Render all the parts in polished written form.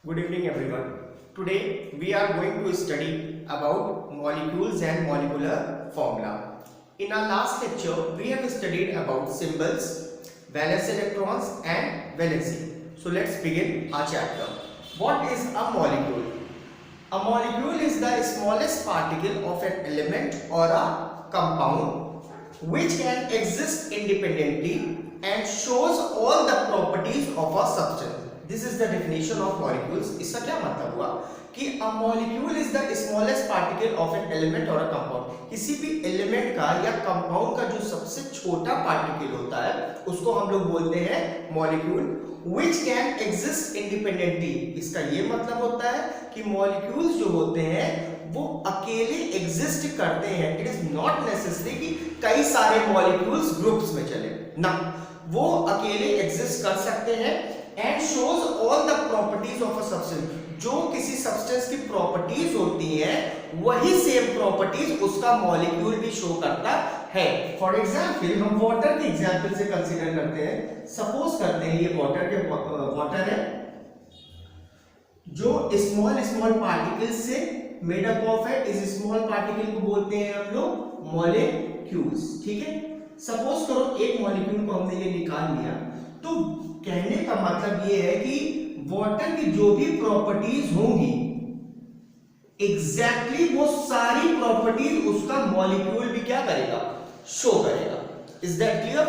Good evening everyone. Today we are going to study about molecules and molecular formula. In our last lecture we have studied about symbols, valence electrons and valency. So let's begin our chapter. What is a molecule? A molecule is the smallest particle of an element or a compound which can exist independently and shows all the properties of a substance. This is the definition of molecules. इसका क्या मतलब हुआ कि a molecule is the smallest particle of an element और a compound. किसी भी element का या कंपाउंड का जो सबसे छोटा पार्टिकल होता है उसको हम लोग बोलते हैं molecule. Which can exist independently. इसका ये मतलब होता है कि मॉलिक्यूल्स जो होते हैं वो अकेले एग्जिस्ट करते हैं. इट इज नॉट नेसेसरी कि कई सारे मॉलिक्यूल्स ग्रुप्स में चले ना, वो अकेले एग्जिस्ट कर सकते हैं. And shows all the properties of a substance. जो किसी सब्सटेंस की प्रॉपर्टीज होती हैं वही सेम प्रॉपर्टीज उसका मॉलिक्यूल भी शो करता है. फॉर एग्जाम्पल हम वाटर के एग्जाम्पल से कंसीडर करते हैं. सपोज करते हैं ये वाटर है जो स्मॉल स्मॉल पार्टिकल्स से मेड अप ऑफ है. इस स्मॉल पार्टिकल को बोलते हैं हम लोग मॉलिक्यूल्स. ठीक है, सपोज करो एक मॉलिक्यूल को हमने ये निकाल लिया. तो कहने का मतलब ये है कि वाटर की जो भी प्रॉपर्टीज होंगी एग्जैक्टली वो सारी प्रॉपर्टीज उसका मॉलिक्यूल भी क्या करेगा, शो करेगा. Is that clear?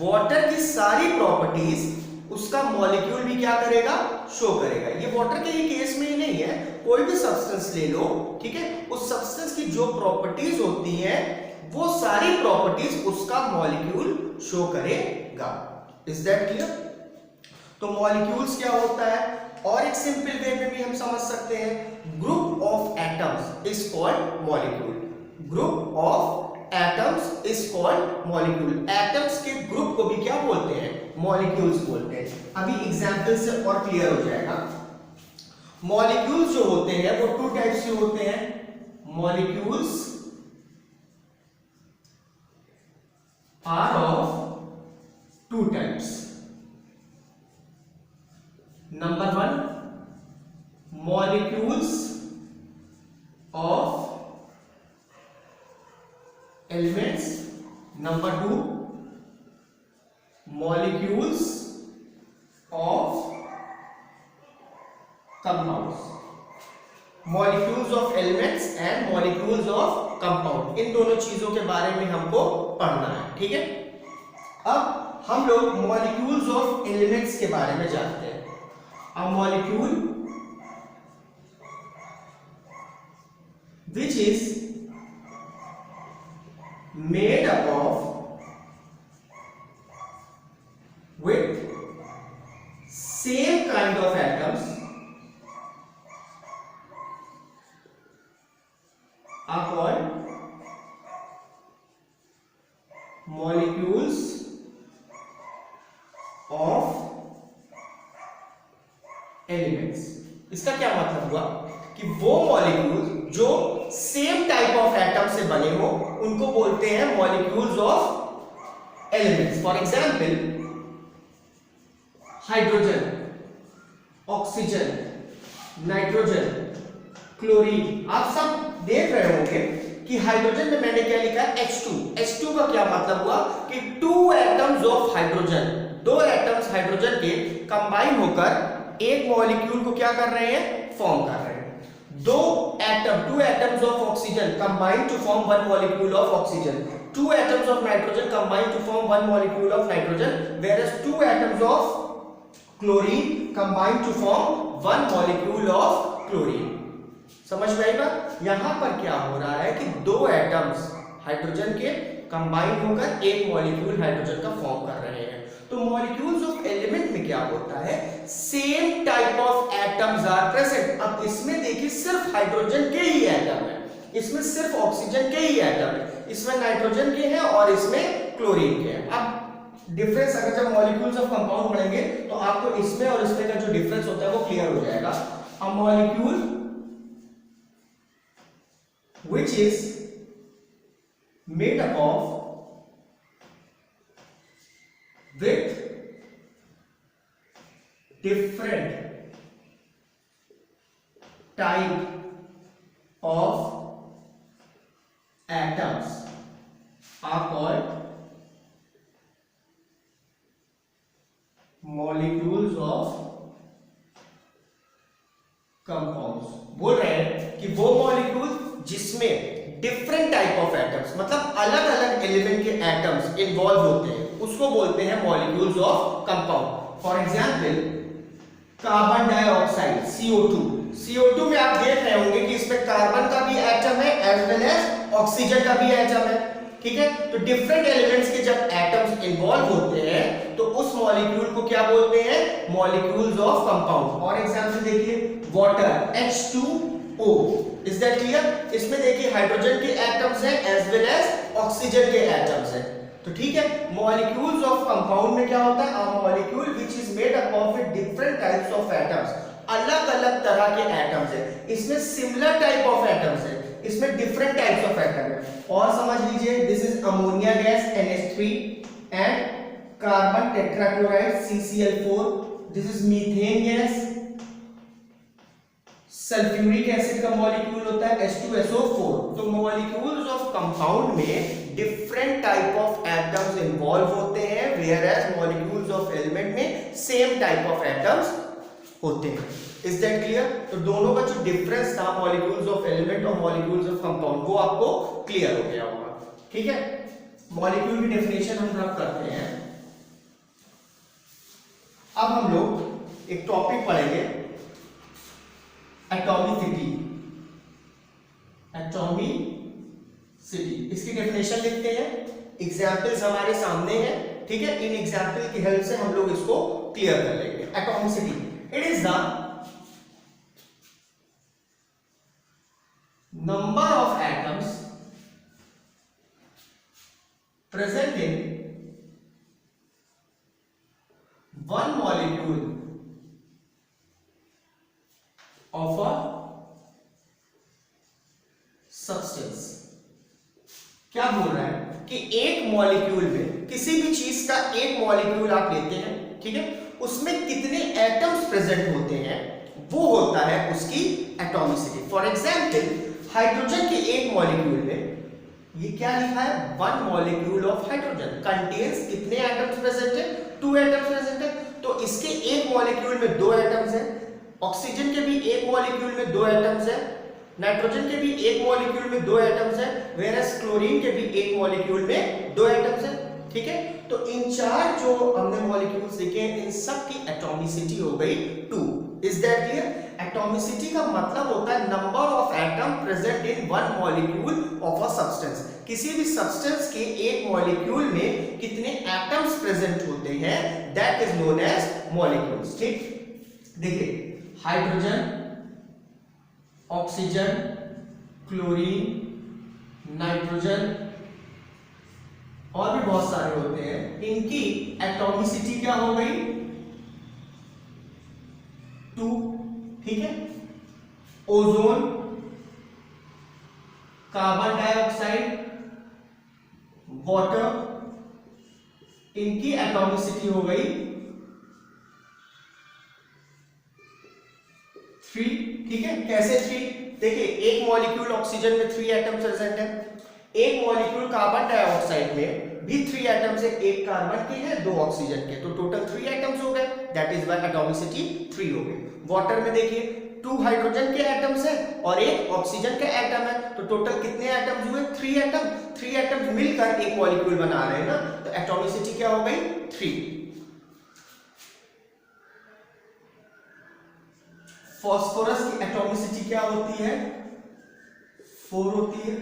वाटर की सारी प्रॉपर्टीज उसका मॉलिक्यूल भी क्या करेगा, शो करेगा. ये वाटर के ही केस में ही नहीं है, कोई भी सब्सटेंस ले लो. ठीक है, उस सब्सटेंस की जो प्रॉपर्टीज होती हैं वो सारी प्रॉपर्टीज उसका मॉलिक्यूल शो करेगा. Is that clear? तो मॉलिक्यूल्स क्या होता है और एक सिंपल वे में भी हम समझ सकते हैं. Group of atoms is called molecule. Group of atoms is called molecule. Atoms के ग्रुप को भी क्या बोलते हैं, मॉलिक्यूल्स बोलते हैं. अभी एग्जांपल से और क्लियर हो जाएगा. मॉलिक्यूल्स जो होते हैं वो टू टाइप्स के होते हैं. Molecules are of two types. Number one, molecules of elements. Number two, molecules of compounds. Molecules of elements and molecules of compound. इन दोनों चीजों के बारे में हमको पढ़ना है. ठीक है, अब हम लोग molecules of elements के बारे में जानते हैं. A molecule which is made up of with same kind of atoms are called molecules of elements. इसका क्या मतलब हुआ कि वो मॉलिक्यूल जो सेम टाइप ऑफ एटम से बने हो उनको बोलते हैं molecules of elements. For example hydrogen, oxygen, nitrogen, chlorine. आप सब देख रहे होंगे कि हाइड्रोजन में मैंने क्या लिखा है, H2. H2 का क्या मतलब हुआ कि टू एटम्स ऑफ हाइड्रोजन, दो एटम्स हाइड्रोजन के कंबाइन होकर एक मॉलिक्यूल को क्या कर रहे हैं, फॉर्म कर रहे हैं. दो atom, two atoms of oxygen combine to form one molecule of oxygen. Two atoms of nitrogen combine to form one molecule of nitrogen. whereas two atoms of chlorine combine to form one molecule of chlorine. समझ में आई बात? यहां पर क्या हो रहा है कि दो एटम्स हाइड्रोजन के कंबाइन होकर एक मॉलिक्यूल हाइड्रोजन का फॉर्म कर रहे हैं. तो मॉलिक्यूल्स ऑफ एलिमेंट में क्या होता है, same type of atoms are present. अब इसमें देखिए सिर्फ हाइड्रोजन के ही एटम है, इसमें सिर्फ ऑक्सीजन के ही एटम है, इसमें नाइट्रोजन के हैं और इसमें क्लोरीन के हैं. अब डिफरेंस अगर जब मॉलिक्यूल्स ऑफ कंपाउंड पढ़ेंगे तो आपको इसमें और इसमें का जो डिफरेंस होता है वो क्लियर हो जाएगा. A molecule which is made up of with different type of atoms are called molecules of compounds। बोल रहे हैं कि वो मॉलिक्यूल जिसमें डिफरेंट टाइप ऑफ एटम्स, मतलब अलग अलग एलिमेंट के एटम्स इन्वॉल्व होते हैं, उसको बोलते हैं molecules of compound. For example carbon dioxide CO2। CO2 में आप देख रहे होंगे कि इसमें कार्बन का भी एटम है एज वेल एज ऑक्सीजन का भी एटम है, ठीक है। तो डिफरेंट एलिमेंट्स के जब एटम्स इन्वॉल्व होते हैं तो उस मॉलिक्यूल को क्या बोलते हैं? Molecules of compound. और एग्जांपल देखिए water H2O, is that clear? इसमें देखिए हाइड्रोजन के एटम्स हैं एज वेल एज ऑक्सीजन के एटम्स हैं। तो ठीक है, मॉलिक्यूल्स ऑफ कंपाउंड में क्या होता है? A molecule which is made up of different types of atoms, अलग अलग तरह के एटम्स है। इसमें सिमिलर टाइप ऑफ एटम्स है, इसमें डिफरेंट टाइप्स ऑफ एटम है। और समझ लीजिए this is ammonia gas NH3 and carbon tetrachloride CCl4, this is methane gas, sulphuric acid का मॉलिक्यूल होता है H2SO4। तो मॉलिक्यूल्स ऑफ कंपाउंड में different type of atoms involve होते हैं, whereas molecules of element में सेम टाइप ऑफ एटम्स होते हैं। Is that clear? तो दोनों का जो डिफरेंस था मॉलिक्यूल्स ऑफ एलिमेंट और मॉलिक्यूल्स ऑफ कंपाउंड, वो आपको क्लियर हो गया होगा, ठीक है। मॉलिक्यूल की डेफिनेशन हम अब करते हैं। अब हम लोग एक टॉपिक पढ़ेंगे, एटॉमिसिटी। एटॉमिसिटी, इसकी डेफिनेशन लिखते हैं। एग्जाम्पल्स हमारे सामने हैं, ठीक है। इन एग्जाम्पल की हेल्प से हम लोग इसको क्लियर कर लेंगे। Atomicity, it is the number of atoms present in one molecule of a substance। क्या बोल रहा है कि एक मॉलिक्यूल में, किसी भी चीज का एक मॉलिक्यूल आप लेते हैं, ठीक है, उसमें कितने एटम्स प्रेजेंट होते हैं, वो होता है उसकी एटॉमिसिटी। फॉर एग्जाम्पल हाइड्रोजन के एक मॉलिक्यूल में, ये क्या लिखा है? One molecule of hydrogen contains कितने एटम्स प्रेजेंट है? 2 एटम्स प्रेजेंट है। तो इसके एक मॉलिक्यूल में 2 एटम्स हैं, ऑक्सीजन के भी एक मॉलिक्यूल में 2 एटम्स हैं, नाइट्रोजन के भी एक मॉलिक्यूल में 2 एटम्स हैं, वेयरएज क्लोरीन के भी एक मॉलिक्यूल में 2 एटम्स हैं, ठीक है। तो इन 4 जो हमने मॉलिक्यूल्स लिखे हैं, इन सब की एटॉमिसिटी हो गई 2। Is that clear? एटॉमिसिटी का मतलब होता है number of atom present in one molecule of a substance. किसी भी सब्सटेंस के एक मॉलिक्यूल में कितने एटम्स प्रेजेंट होते हैं, that is known as molecules, ठीक। देखिए हाइड्रोजन, ऑक्सीजन, क्लोरीन, नाइट्रोजन और भी बहुत सारे होते हैं, इनकी एटॉमिसिटी क्या हो गई? 2, ठीक है। ओजोन, कार्बन डाइऑक्साइड, वाटर, इनकी एटॉमिसिटी हो गई 3, ठीक है। कैसे 3? देखिए एक मॉलिक्यूल ऑक्सीजन में 3 एटम प्रेजेंट है, एक मॉलिक्यूल कार्बन डाइऑक्साइड में भी 3 एटम्स है, एक कार्बन के हैं 2 ऑक्सीजन के, तो टोटल 3 एटम्स हो गए, दैट इज व्हाई एटॉमिसिटी 3 हो गई। वाटर में देखिए 2 हाइड्रोजन के एटम्स हैं और एक ऑक्सीजन का एटम है, तो टोटल कितने एटम्स हुए? 3 एटम। 3 एटम्स मिलकर एक मॉलिक्यूल बना रहे हैं ना, तो एटॉमिसिटी क्या हो गई? 3। फास्फोरस की एटॉमिसिटी क्या होती है? 4 होती है।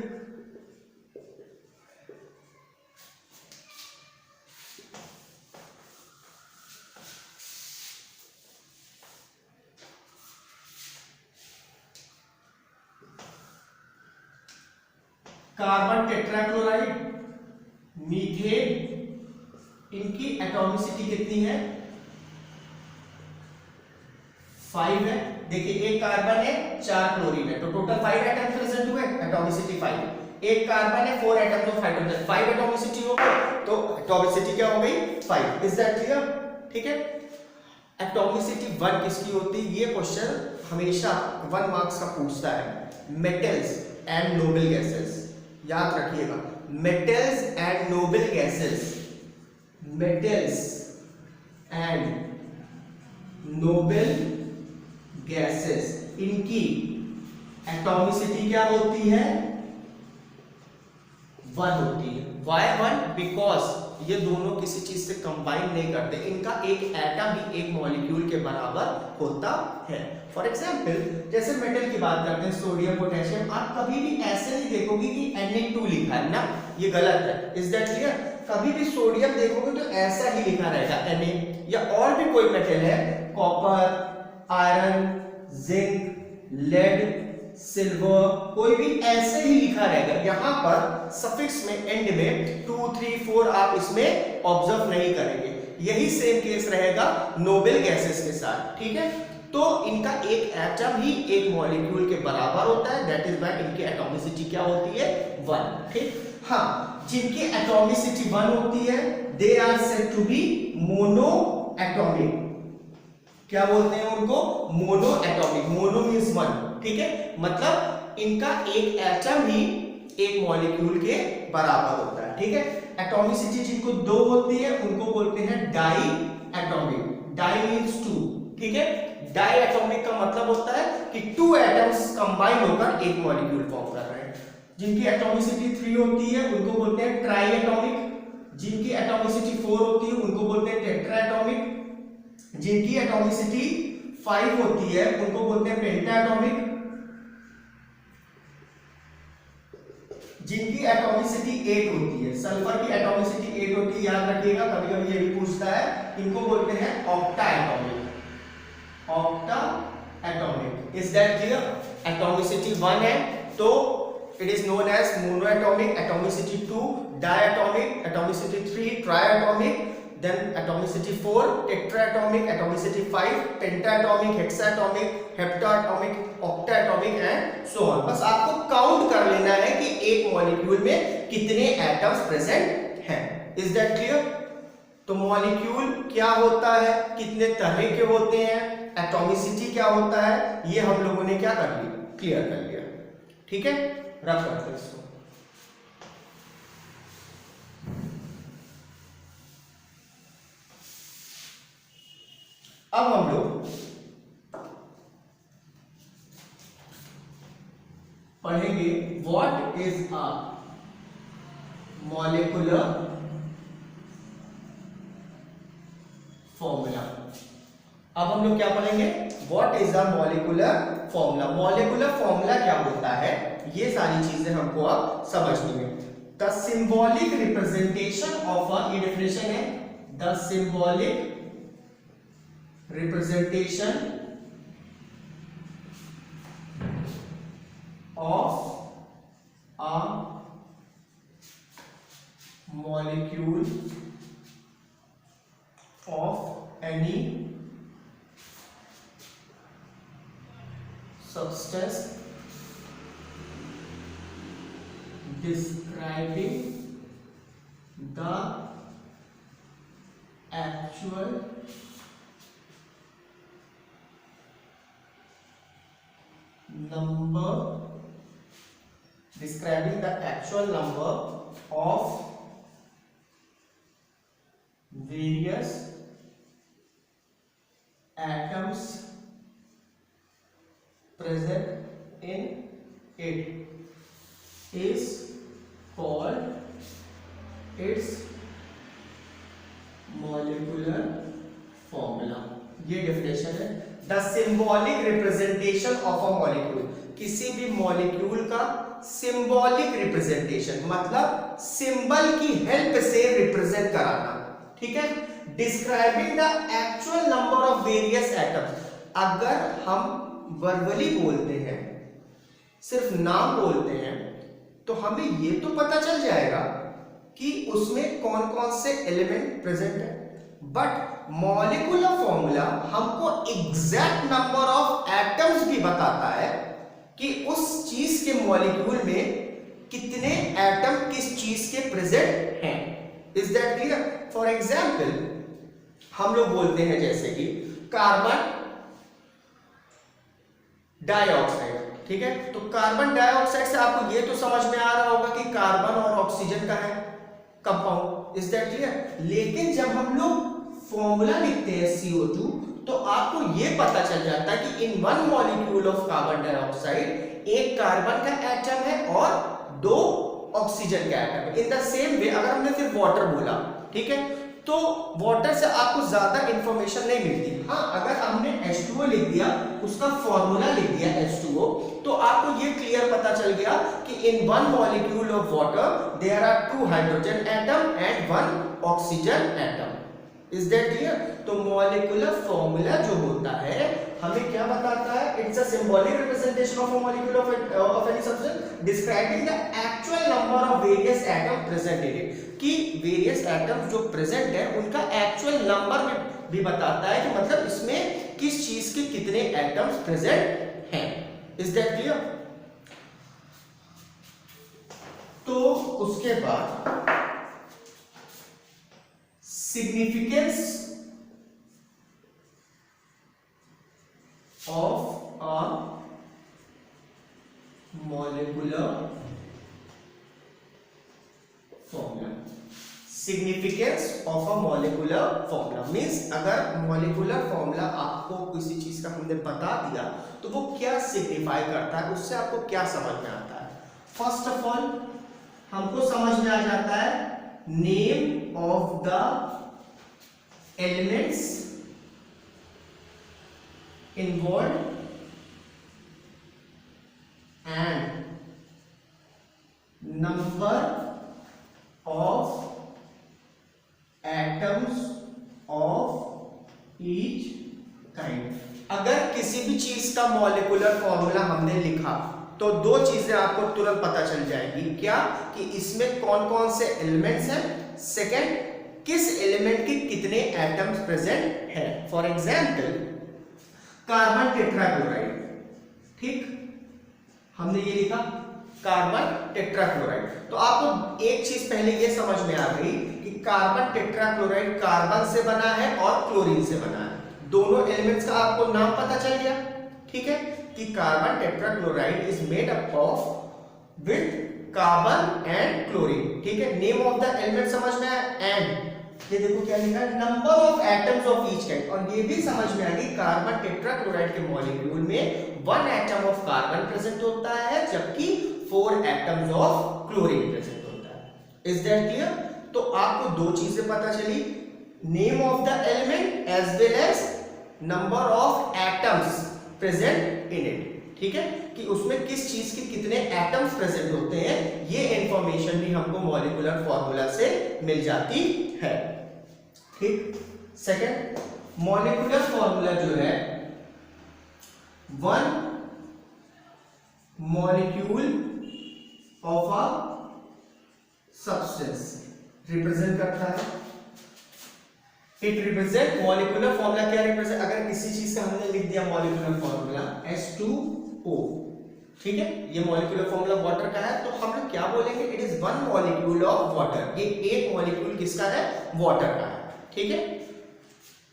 कार्बन टेट्राक्लोराइड, मीथेन, इनकी एटॉमिसिटी कितनी है? 5 है। देखिए एक कार्बन है 4 क्लोरीन है, तो टोटल 5 एटम्स प्रेजेंट हुए, एटॉमिसिटी 5। एक कार्बन है 4 एटम्स ऑफ हाइड्रोजन, 5 एटॉमिसिटी हो गई, तो एटॉमिसिटी क्या हो गई? 5। Is that clear? ठीक है। एटॉमिसिटी 1 किसकी होती है? ये क्वेश्चन हमेशा 1 मार्क्स का पूछता है। मेटल्स एंड नोबल गैसेस, याद रखिएगा, metals and noble gases, metals and noble gases, इनकी एटॉमिसिटी क्या होती है? 1 होती है। Why 1? बिकॉज ये दोनों किसी चीज से कंबाइन नहीं करते, इनका एक एटम भी एक मॉलिक्यूल के बराबर होता है। फॉर एग्जाम्पल जैसे मेटल की बात करते हैं, सोडियम पोटेशियम, आप कभी भी ऐसे नहीं देखोगे कि Na2 लिखा है ना, ये गलत है। Is that clear? कभी भी सोडियम देखोगे तो ऐसा ही लिखा रहेगा Na, या और भी कोई मेटल है, copper, iron, zinc, lead, silver, कोई भी ऐसे ही लिखा रहेगा। यहां पर सफिक्स में एंड में 2, 3, 4 आप इसमें ऑब्जर्व नहीं करेंगे। यही सेम केस रहेगा नोबल गैसेस के साथ, ठीक है? तो इनका एक एटम ही एक मॉलिक्यूल के बराबर होता है, दैट इज व्हाई इनकी एटॉमिसिटी क्या होती है? 1, ठीक? हाँ, जिनकी एटॉमिसिटी 1 होती है they are said to be mono atomic. क्या बोलते हैं उनको? Mono atomic. मोनो मींस 1, ठीक है? मतलब इनका एक एटम ही एक मॉलिक्यूल के बराबर होता है, ठीक है? एटॉमिसिटी जिनको 2 होती है उनको बोलते हैं डाई एटॉमिक। डाई मींस 2, ठीक है? डाई एटॉमिक का मतलब होता है कि 2 एटम्स कंबाइन होकर एक मॉलिक्यूल फॉर्म कर रहे हैं। जिनकी एटॉमिसिटी 3 होती है उनको बोलते हैं ट्राई एटॉमिक। जिनकी एटॉमिसिटी 4 होती है उनको बोलते हैं टेट्रा एटॉमिक। जिनकी एटॉमिसिटी 5 होती है उनको बोलते हैं पेंटा एटॉमिक। जिनकी एटॉमिसिटी 8 होती है, सल्फर की एटॉमिसिटी 8 होती है, याद रखिएगा, कभी कभी ये भी पूछता है, इनको बोलते हैं octa atomic. Octa atomic. Is that clear? Atomicity 1 है तो it is known as mono atomic, atomicity 2 diatomic, atomicity 3 triatomic, then atomicity 4 tetraatomic, atomicity 5 pentatomic, hexaatomic, heptaatomic, octaatomic and so on। बस आपको काउंट कर लेना है कि एक मॉलिक्यूल में कितने एटम्स प्रेजेंट हैं। Is that clear? तो मॉलिक्यूल क्या होता है, कितने तरह के होते हैं, एटॉमिसिटी क्या होता है, ये हम लोगों ने क्या कर लिया? क्लियर कर लिया, ठीक है? रफ करते हैं इसको। अब हम लोग पढ़ेंगे what is a molecular formula. अब हम लोग क्या पढ़ेंगे? What is a molecular formula. Molecular formula क्या होता है, ये सारी चीजें हमको अब समझनी है। द सिंबॉलिक रिप्रेजेंटेशन ऑफ अ, ये डेफिनेशन है, the symbolic representation of a molecule of any substance describing the actual number, describing the actual number of various atoms present in it is called its molecular formula। ये definition है। The symbolic representation of a molecule, किसी भी molecule का symbolic representation मतलब symbol की help से represent कराना, ठीक है? Describing the actual number of various atoms. अगर हम वर्बली बोलते हैं, सिर्फ नाम बोलते हैं, तो हमें ये तो पता चल जाएगा कि उसमें कौन कौन से एलिमेंट प्रेजेंट है, बट मॉलिक्यूलर फॉर्मूला हमको एग्जैक्ट नंबर ऑफ एटम्स भी बताता है कि उस चीज के मॉलिक्यूल में कितने एटम किस चीज के प्रेजेंट हैं। Is that clear? For example हम लोग बोलते हैं जैसे कि कार्बन डाइऑक्साइड, ठीक है। तो कार्बन डाइऑक्साइड से आपको ये तो समझ में आ रहा होगा कि कार्बन और ऑक्सीजन का है कंपाउंड, इज दैट क्लियर। लेकिन जब हम लोग फॉर्मूला लिखते हैं CO2, तो आपको ये पता चल जाता है कि in one molecule of carbon dioxide एक कार्बन का एटम है और 2 ऑक्सीजन का एटम है। इन द सेम वे अगर हमने फिर वाटर बोला, ठीक है, तो वाटर से आपको ज्यादा इंफॉर्मेशन नहीं मिलती। हाँ, अगर हमने H2O लिख दिया, उसका फॉर्मूला लिख दिया H2O, तो आपको ये क्लियर पता चल गया कि in one molecule of water there are 2 hydrogen atom and 1 oxygen atom, is that clear. तो मॉलिक्यूलर फॉर्मूला जो होता है हमें क्या बताता है? It's a symbolic representation of a molecule of any substance describing the actual number of various atom present in it, कि various atoms जो प्रेजेंट है उनका एक्चुअल नंबर भी बताता है कि मतलब इसमें किस चीज के कितने एटम्स प्रेजेंट हैं, इज दैट क्लियर। तो उसके बाद significance of a molecular formula. Significance of a molecular formula means अगर मॉलिक्यूलर फॉर्मूला आपको किसी चीज का हमने बता दिया तो वो क्या सिग्निफाई करता है, उससे आपको क्या समझ में आता है। फर्स्ट ऑफ ऑल हमको समझ में आ जाता है name of the elements involved and number of atoms of each kind। अगर किसी भी चीज का मॉलिक्यूलर फॉर्मूला हमने लिखा तो 2 चीजें आपको तुरंत पता चल जाएगी, क्या कि इसमें कौन कौन से एलिमेंट्स हैं, सेकंड किस एलिमेंट के कितने एटम्स प्रेजेंट हैं। फॉर एग्जांपल कार्बन टेट्राक्लोराइड, ठीक, हमने ये लिखा कार्बन टेट्राक्लोराइड। तो आपको एक चीज पहले ये समझ में आ गई कि कार्बन टेट्राक्लोराइड कार्बन से बना है और क्लोरीन से बना है। दोनों एलिमेंट्स का आपको नाम पता चल गया, ठीक है, कि carbon tetrachloride is made up of with carbon and chlorine, ठीक है। नेम ऑफ द एलिमेंट समझ में आया, एंड ये देखो क्या लिखा है number of atoms of each kind, और ये भी समझ में आ गई कार्बन टेट्राक्लोराइड के मॉलिक्यूल में 1 एटम ऑफ कार्बन प्रेजेंट होता है जबकि 4 एटम्स ऑफ क्लोरीन प्रेजेंट होता है, इज दैट क्लियर। तो आपको 2 चीजें पता चली, name of the element as well as number of atoms present in it, ठीक है, कि उसमें किस चीज के कितने एटम्स प्रेजेंट होते हैं, ये इंफॉर्मेशन भी हमको मॉलिक्यूलर फॉर्मूला से मिल जाती है, ठीक। सेकंड मॉलिक्यूलर फॉर्मूला जो है 1 molecule of a substance represent करता है। इट रिप्रेजेंट मॉलिक्यूलर फॉर्मूला क्या रिप्रेजेंट, अगर किसी चीज का हमने लिख दिया मॉलिक्यूलर फॉर्मूला H2O, ठीक है, ये मॉलिक्यूलर फॉर्मूला वाटर का है, तो हम लोग क्या बोलेंगे, it is 1 molecule of water. ये एक मॉलिक्यूल किसका है, वाटर का है, ठीक है।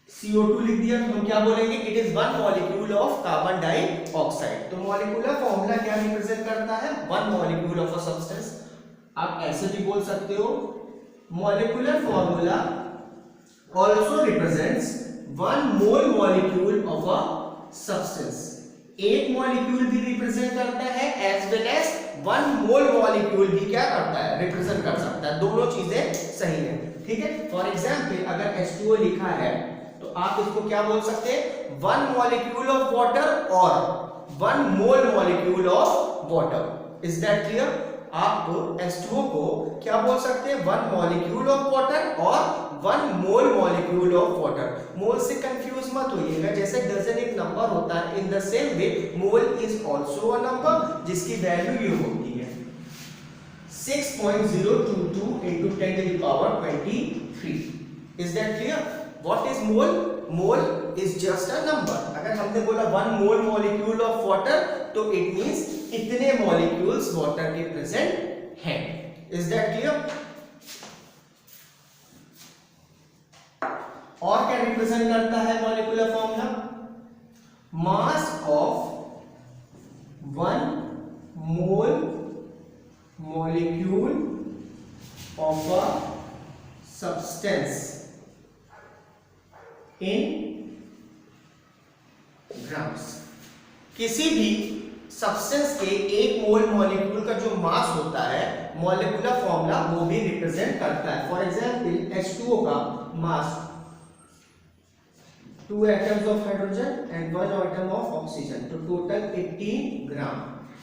CO2 लिख दिया तो हम क्या बोलेंगे, it is 1 molecule of carbon dioxide. तो मॉलिक्यूलर फॉर्मूला क्या रिप्रेजेंट करता है, 1 मॉलिक्यूल ऑफ अ सब्सटेंस। आप ऐसे भी बोल सकते हो molecular formula also represents 1 mole molecule of a substance। एक मॉलिक्यूल भी रिप्रेजेंट करता है as well as 1 mole molecule भी क्या करता है, रिप्रेजेंट कर सकता है। दोनों चीजें सही है, ठीक है। फॉर एग्जांपल अगर H2O लिखा है तो आप इसको क्या बोल सकते हैं, 1 मॉलिक्यूल ऑफ वाटर और 1 mole molecule of water, is that clear. आप H2O को क्या बोल सकते हैं, 1 मॉलिक्यूल ऑफ वाटर और 1 मोल मॉलिक्यूल ऑफ वाटर। मोल से कंफ्यूज मत होइएगा, जैसे डजन एक नंबर होता है, in the same way mole is also a number जिसकी वैल्यू ये होती है 6.022 into 10 to the power 23। Is that clear. What is mole, mole is just a number. अगर हमने बोला 1 मोल मॉलिक्यूल ऑफ वाटर तो इट मींस इतने molecules water के प्रेजेंट हैं, इज दैट क्लियर। और क्या रिप्रेजेंट करता है molecular formula, mass of 1 mole molecule of a substance in grams. किसी भी सब्सटेंस के 1 मोल मॉलिक्यूल का जो मास होता है, मॉलिक्यूलर फॉर्मूला वो भी रिप्रेजेंट करता है। फॉर एग्जांपल H2O का mass 2 atoms of hydrogen and 1 atom of oxygen, तो टोटल 18 ग्राम।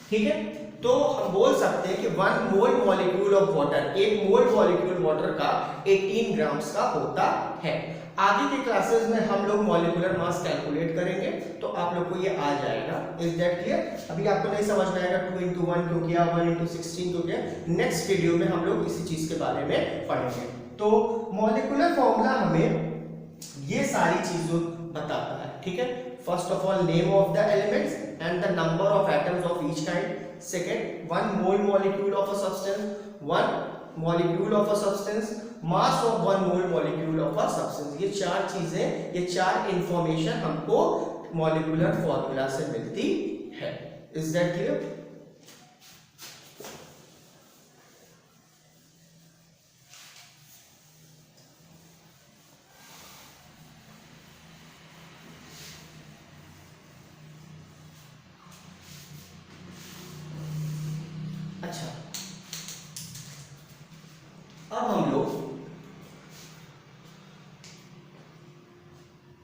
ठीक है, तो हम बोल सकते हैं कि 1 mole molecule of water, 1 mole molecule water का 18 ग्राम्स का होता है। आगे के क्लासेस में हम लोग मॉलिक्यूलर मास कैलकुलेट करेंगे, तो आप लोग को ये आ जाएगा। Is that clear? अभी आपको नहीं समझ में आएगा 2 into 1 क्यों किया, 1 into 16 क्यों किया। नेक्स्ट वीडियो में हम लोग इसी चीज के बारे में पढ़ेंगे। तो मॉलिक्यूलर फॉर्मूला हमें ये सारी चीजों बताता है। ठीक है, first of all name of the elements and the number of atoms of each kind. Second, 1 mole molecule of a substance, 1 molecule of a substance, mass of 1 mole molecule of a substance. ये 4 चीजें, ये 4 information हमको molecular formula से मिलती है। Is that clear? अच्छा, अब हम लोग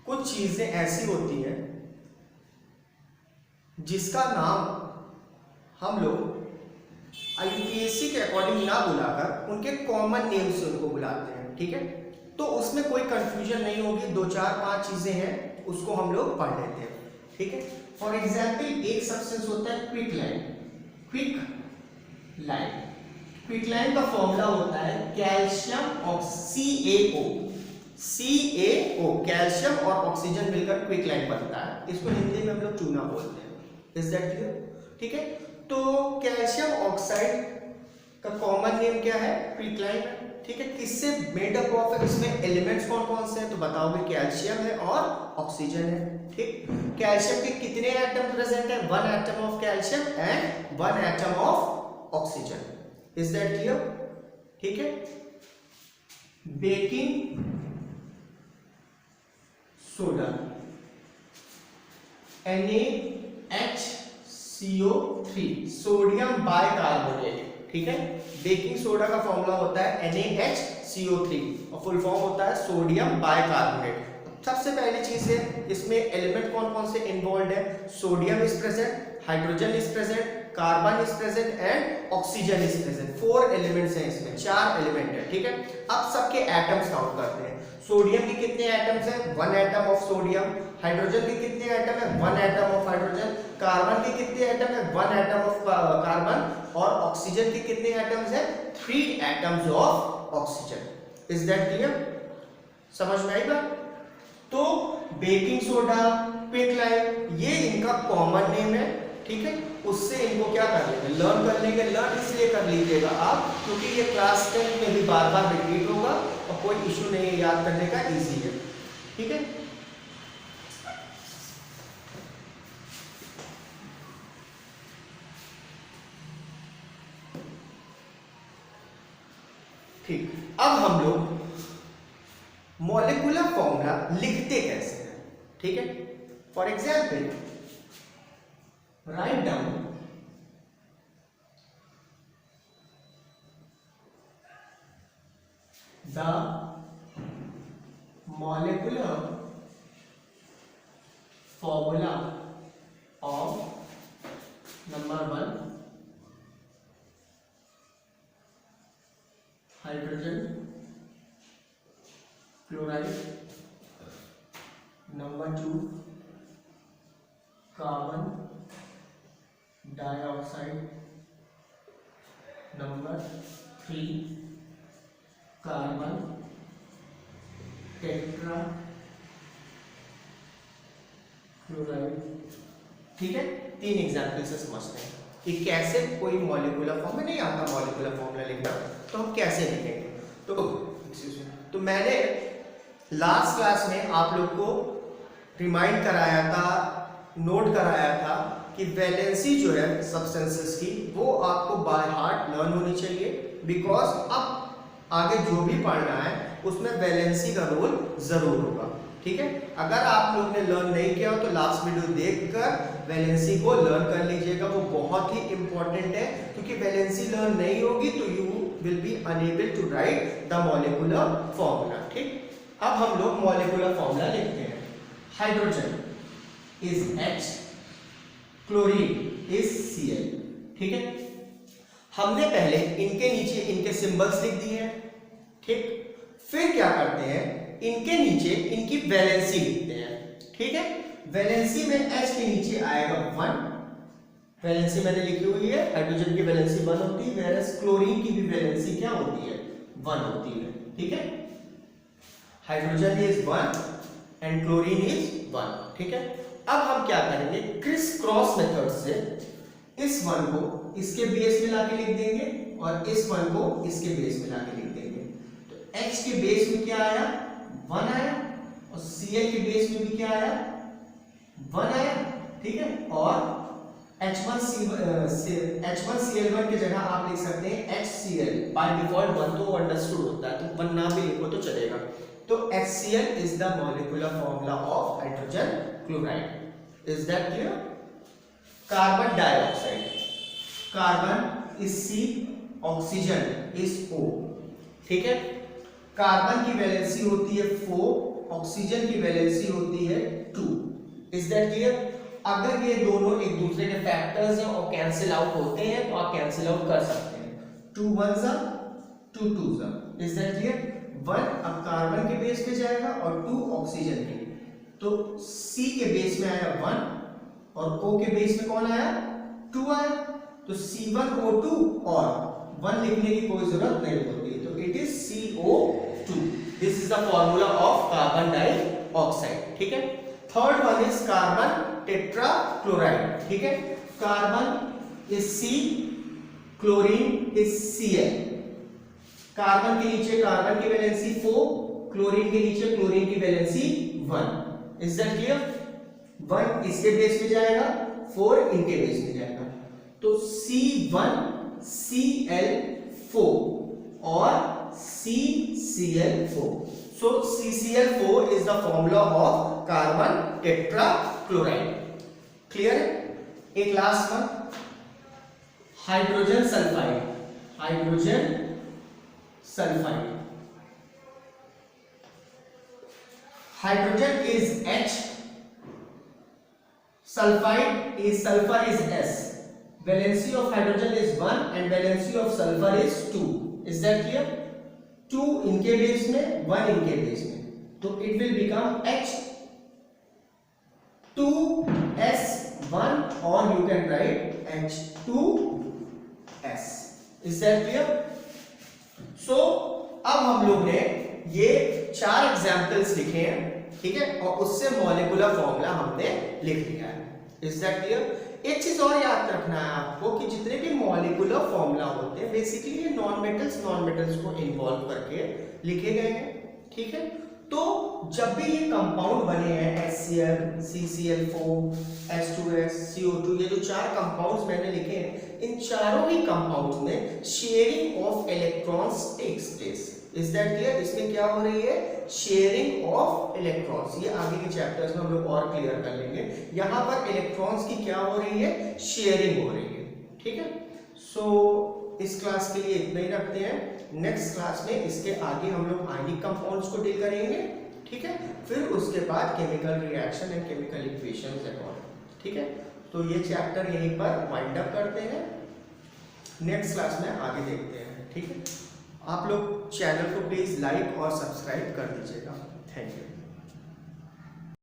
कुछ चीजें ऐसी होती हैं जिसका नाम हम लोग यूपीएससी के अकॉर्डिंग ना बुलाकर उनके कॉमन नेम से उनको बुलाते हैं। ठीक है, तो उसमें कोई कंफ्यूजन नहीं होगी। 2 4 5 चीजें हैं, उसको हम लोग पढ़ लेते हैं। ठीक है, फॉर एग्जाम्पल एक सब्सटेंस होता है quick line. Quick line, quick line का फॉर्मूला होता है कैल्शियम और CaO। CaO, कैल्शियम और ऑक्सीजन मिलकर क्विक लाइन बनता है। इसको हिंदी में हम लोग चूना बोलते हैं। Is that clear? ठीक है, तो कैल्शियम ऑक्साइड का कॉमन नेम क्या है? Quick line. ठीक है, किससे मेड अप ऑफ है? इसमें एलिमेंट्स कौन कौन से हैं? तो बताओगे क्ैल्शियम है और ऑक्सीजन है। ठीक, कैल्शियम के कितने एटम प्रेजेंट है? 1 atom of calcium and 1 atom of oxygen. Is that clear? ठीक है, baking soda NaHCO3, sodium bicarbonate. ठीक है, बेकिंग सोडा का फॉर्मूला होता है NaHCO3 और फुल फॉर्म होता है सोडियम बाइकार्बोनेट। सबसे पहली चीज है, इसमें एलिमेंट कौन कौन से इन्वॉल्व है? Sodium is present, hydrogen is present, carbon is present and oxygen is present. 4 elements हैं इसमें, 4 एलिमेंट है। ठीक है, अब सबके एटम्स काउंट करते हैं। सोडियम के कितने एटम्स हैं? 1 एटम ऑफ सोडियम। हाइड्रोजन के कितने एटम है? 1 एटम ऑफ हाइड्रोजन। कार्बन के कितने एटम है? 1 एटम ऑफ कार्बन। और ऑक्सीजन के कितने एटम्स हैं? 3 atoms of oxygen. Is that clear? समझ में आई बात? तो बेकिंग सोडा, क्विक लाइन, ये इनका कॉमन नेम है। ठीक है, उससे इनको क्या कर लेंगे? लर्न कर लेंगे। लर्न इसलिए कर लीजिएगा आप क्योंकि ये क्लास 10 में भी बार बार रिपीट होगा और कोई इशू नहीं है, याद करने का इजी है। ठीक है, ठीक, अब हम लोग मॉलिक्यूलर फॉर्मूला लिखते कैसे हैं। ठीक है, for example write down the molecular formula of number 1 hydrogen chloride, number 2 carbon dioxide, number 3 carbon tetra chloride. ठीक है, 3 एग्जाम्पल से समझते हैं कि कैसे कोई मॉलिक्यूलर फॉर्म में नहीं आता मॉलिक्यूलर फॉर्मूला लिखना, तो हम कैसे लिखेंगे। तो मैंने लास्ट क्लास में आप लोग को रिमाइंड कराया था नोट कराया था कि वैलेंसी जो है सब्सटेंसेस की वो आपको बाय हार्ट लर्न होनी चाहिए, बिकॉज अब आगे जो भी पढ़ना है उसमें वैलेंसी का रोल जरूर होगा। ठीक है, अगर आप लोग ने लर्न नहीं किया हो तो लास्ट वीडियो देखकर वैलेंसी को लर्न कर लीजिएगा, वो बहुत ही इंपॉर्टेंट है, क्योंकि वैलेंसी लर्न नहीं होगी तो you will be unable to write the molecular formula. ठीक, अब हम लोग मॉलिक्यूलर फॉर्मूला लिखते हैं। Hydrogen is H, chlorine is Cl। ठीक है, हमने पहले इनके नीचे इनके सिंबल्स लिख दिए हैं। ठीक, फिर क्या करते हैं, इनके नीचे इनकी वैलेंसी लिखते हैं। ठीक है, वैलेंसी में H के नीचे आएगा 1, वैलेंसी मैंने लिखी हुई है, हाइड्रोजन की वैलेंसी 1 होती है, वेरस क्लोरीन की भी वैलेंसी क्या होती है, 1 होती है। ठीक है, hydrogen is 1 and chlorine is 1। ठीक है, अब हम क्या करेंगे, क्रिस क्रॉस मेथड से इस 1 को इसके बेस में लाके लिख देंगे और इस 1 को इसके बेस में लाके लिख देंगे। तो H के बेस में क्या आया, 1 आया, और Cl के बेस में भी क्या आया, 1 आया। ठीक है, और H1Cl1 की जगह आप लिख सकते हैं HCl। बाय डिफॉल्ट 1 तो अंडरस्टूड होता है, तो 1 ना भी लिखो तो चलेगा। तो HCl is the molecular formula of hydrogen chloride. Is that clear? Carbon dioxide, carbon is C, oxygen is O। ठीक है, कार्बन की वैलेंसी होती है 4, ऑक्सीजन की वैलेंसी होती है 2। Is that clear? अगर ये दोनों एक दूसरे के फैक्टर्स हैं और कैंसिल आउट होते हैं तो आप कैंसिल आउट कर सकते हैं। 2 1 2 2। Is that clear? 1 अब कार्बन के बेस पे जाएगा और 2 ऑक्सीजन के। तो C के बेस में आया 1 और O के बेस में कौन आया, 2 आया। तो C1O2 और 1 लिखने की कोई जरूरत नहीं होती, तो it is CO2। This is the formula of carbon dioxide. ठीक है, third one is carbon tetrachloride. ठीक है, carbon is C, chlorine is Cl। Carbon के नीचे कार्बन की वैलेंसी 4, क्लोरीन के नीचे क्लोरीन की वैलेंसी 1। Is that clear? 1 इसके बेस में जाएगा, 4 इनके बेस में जाएगा। तो C1Cl4 और CCl4। So CCl4 is the formula of carbon tetrachloride. Clear है? एक last one, hydrogen sulphide. Hydrogen sulphide, hydrogen is H, sulfide is sulfur is S. Valency of hydrogen is 1 and valency of sulfur is 2. Is that clear? 2 इनके base में, 1 इनके base में, तो it will become H2S1 or you can write H2S. Is that clear? So अब हम लोग ने ये 4 एग्जाम्पल्स लिखे हैं। ठीक है, और उससे मॉलिक्यूलर फॉर्मूला हमने लिख लिया है। Is that clear? एक चीज और याद रखना है आपको कि जितने भी मॉलिक्यूलर फॉर्मूला होते हैं बेसिकली ये नॉन मेटल्स को इन्वॉल्व करके लिखे गए हैं। ठीक है, तो जब भी ये कंपाउंड बने हैं HCl, CCl4, H2S, CO2, ये जो 4 कंपाउंड्स मैंने लिखे हैं, इन चारों ही कंपाउंड्स में sharing of electrons takes place. Is that clear? इसमें क्या हो रही है, शेयरिंग ऑफ इलेक्ट्रॉन्स। ये आगे के चैप्टर्स में हम लोग और क्लियर कर लेंगे। यहाँ पर इलेक्ट्रॉन्स की क्या हो रही है, शेयरिंग हो रही है। ठीक है, सो इस क्लास के लिए इतना ही रखते हैं। नेक्स्ट क्लास में इसके आगे हम लोग आयनिक कंपाउंड्स को डील करेंगे। ठीक है, फिर उसके बाद chemical reaction and chemical equations and all. ठीक है, तो ये चैप्टर यहीं पर वाइंड अप करते हैं, नेक्स्ट क्लास में आगे देखते हैं। ठीक है, आप लोग चैनल को प्लीज लाइक और सब्सक्राइब कर दीजिएगा। Thank you.